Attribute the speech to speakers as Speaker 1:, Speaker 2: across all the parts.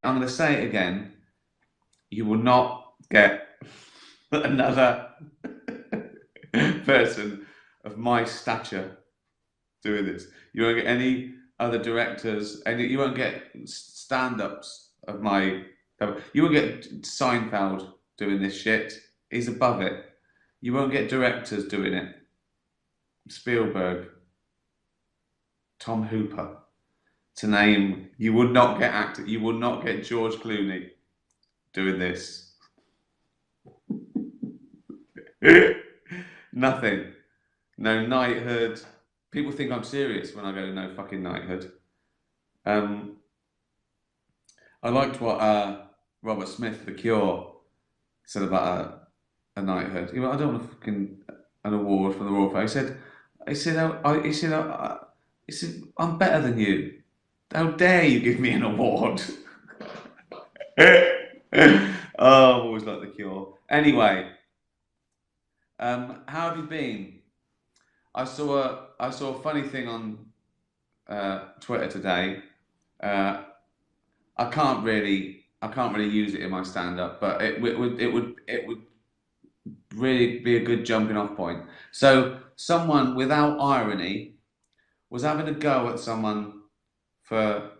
Speaker 1: I'm going to say it again. You will not get another person of my stature doing this. You won't get any other directors, and you won't get stand-ups of my. You won't get Seinfeld doing this shit. He's above it. You won't get directors doing it. Spielberg, Tom Hooper, to name. You would not get actor. You will not get George Clooney doing this. Nothing. No knighthood. People think I'm serious when I go no fucking knighthood. I liked what Robert Smith, The Cure, said about a knighthood. He went, I don't want a fucking an award from the Royal Family. He said, I'm better than you. How dare you give me an award? Oh, I've always liked The Cure. Anyway, how have you been? I saw a funny thing on Twitter today. I can't really use it in my stand-up, but it would really be a good jumping off point. So someone without irony was having a go at someone for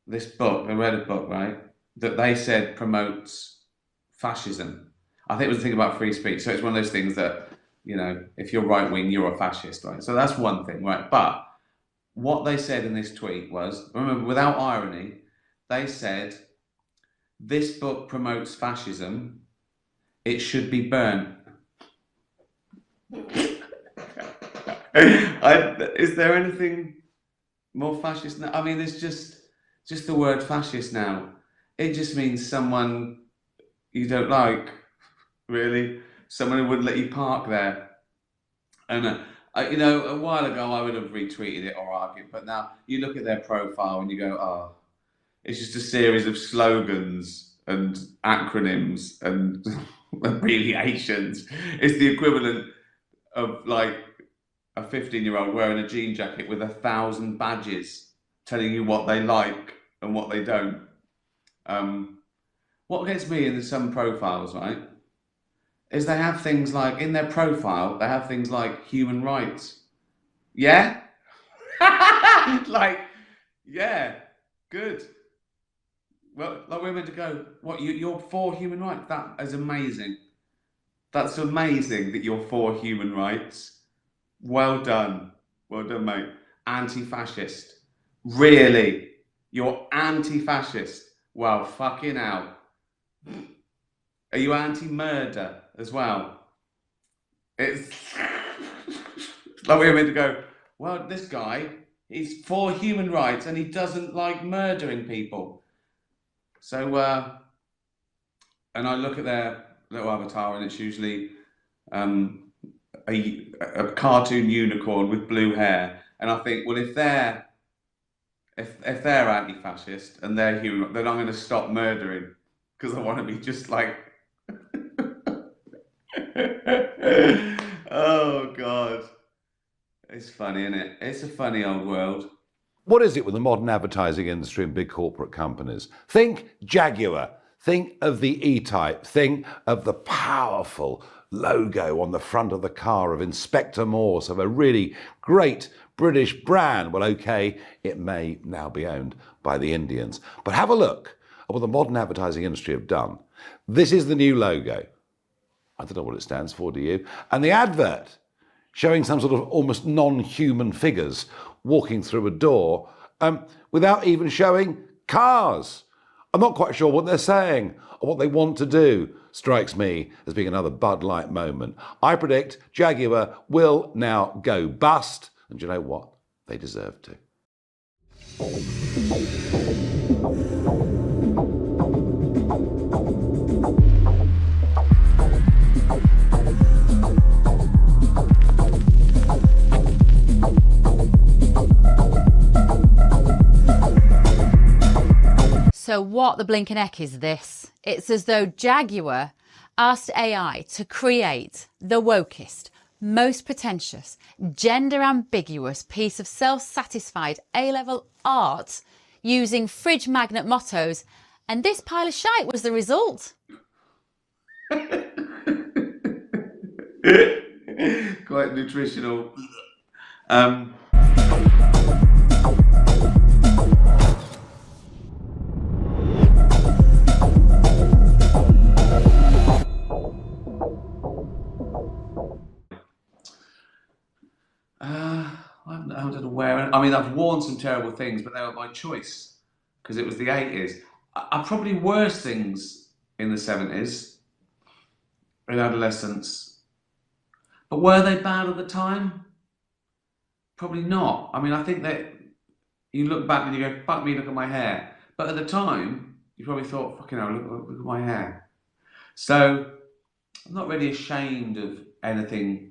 Speaker 1: this book. They read a book, right, that they said promotes fascism. I think it was a thing about free speech. So it's one of those things that, you know, if you're right wing, you're a fascist, right? So that's one thing, right? But what they said in this tweet was, remember, without irony, they said, this book promotes fascism. It should be burnt. Is there anything more fascist now? I mean, there's just the word fascist now. It just means someone you don't like, really. Someone who wouldn't let you park there. And you know, a while ago I would have retweeted it or argued, but now you look at their profile and you go, oh, it's just a series of slogans and acronyms and abbreviations. It's the equivalent of like a 15-year-old wearing a jean jacket with 1,000 badges telling you what they like and what they don't. What gets me in some profiles, right, is they have things like, in their profile, they have things like human rights. Yeah? Like, yeah, good. Well, like we're meant to go, what, you're for human rights? That is amazing. That's amazing that you're for human rights. Well done. Well done, mate. Anti-fascist. Really? You're anti-fascist? Well, fucking hell. Are you anti-murder as well? It's like we're meant to go, well, this guy, he's for human rights and he doesn't like murdering people. So, and I look at their little avatar and it's usually a cartoon unicorn with blue hair. And I think, well, if they're anti-fascist and they're human, then I'm going to stop murdering because I want to be just like. Oh God, it's funny, isn't it? It's a funny old world.
Speaker 2: What is it with the modern advertising industry and big corporate companies? Think Jaguar, think of the E-Type, think of the powerful logo on the front of the car of Inspector Morse, of a really great British brand. Well, okay, it may now be owned by the Indians, but have a look at what the modern advertising industry have done. This is the new logo. I don't know what it stands for, do you? And the advert showing some sort of almost non-human figures walking through a door without even showing cars. I'm not quite sure what they're saying or what they want to do. Strikes me as being another Bud Light moment. I predict Jaguar will now go bust, and do you know what? They deserve to.
Speaker 3: So what the blinking heck is this? It's as though Jaguar asked AI to create the wokest, most pretentious, gender ambiguous piece of self-satisfied A-level art using fridge magnet mottos, and this pile of shite was the result.
Speaker 1: Quite nutritional. I don't know where. I mean, I've worn some terrible things, but they were by choice because it was the 80s. I probably worse things in the 70s, in adolescence. But were they bad at the time? Probably not. I mean, I think that you look back and you go, fuck me, look at my hair. But at the time, you probably thought, fucking hell, look at my hair. So I'm not really ashamed of anything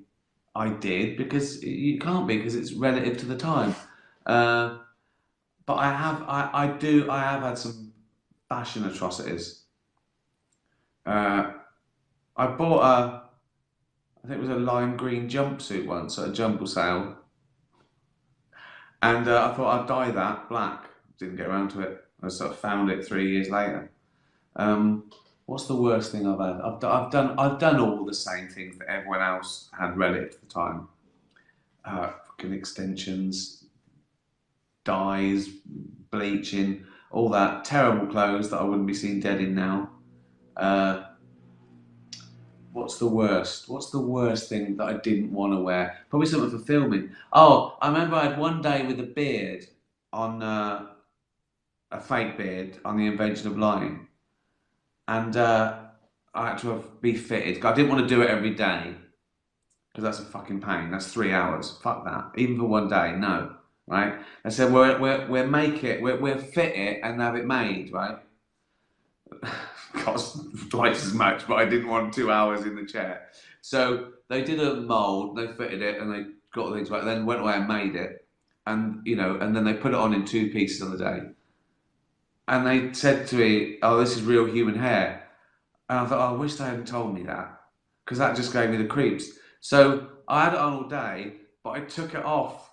Speaker 1: I did because you can't be because it's relative to the time. But I have had some fashion atrocities. I bought I think it was a lime green jumpsuit once at a jumble sale. And I thought I'd dye that black. Didn't get around to it. I sort of found it 3 years later. What's the worst thing I've had? I've done all the same things that everyone else had relative to the time. Fucking extensions, dyes, bleaching, all that. Terrible clothes that I wouldn't be seen dead in now. What's the worst? What's the worst thing that I didn't want to wear? Probably something for filming. Oh, I remember I had one day with a beard on a fake beard on the invention of lying, and I had to be fitted. I didn't want to do it every day because that's a fucking pain. That's 3 hours. Fuck that. Even for one day, no. Right? I said we'll make it. We'll fit it and have it made. Right? Cost twice as much, but I didn't want 2 hours in the chair. So they did a mould, they fitted it, and they got things right. Then went away and made it, and and then they put it on in 2 pieces on the day. And they said to me, "Oh, this is real human hair." And I thought, oh, I wish they hadn't told me that, because that just gave me the creeps. So I had it on all day, but I took it off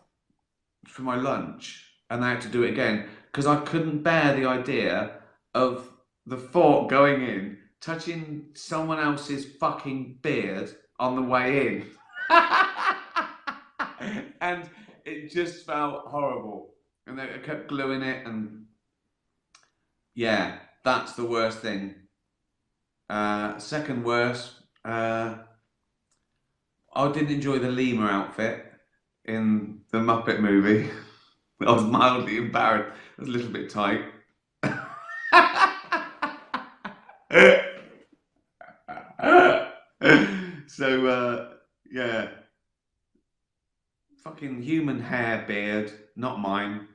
Speaker 1: for my lunch, and I had to do it again because I couldn't bear the idea of the fork going in, touching someone else's fucking beard on the way in. And it just felt horrible. And they kept gluing it, and yeah, that's the worst thing. Second worst, I didn't enjoy the lemur outfit in the Muppet movie. I was mildly embarrassed. It was a little bit tight. So, yeah. Fucking human hair, beard, not mine.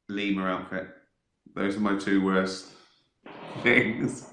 Speaker 1: Lemur outfit. Those are my 2 worst things.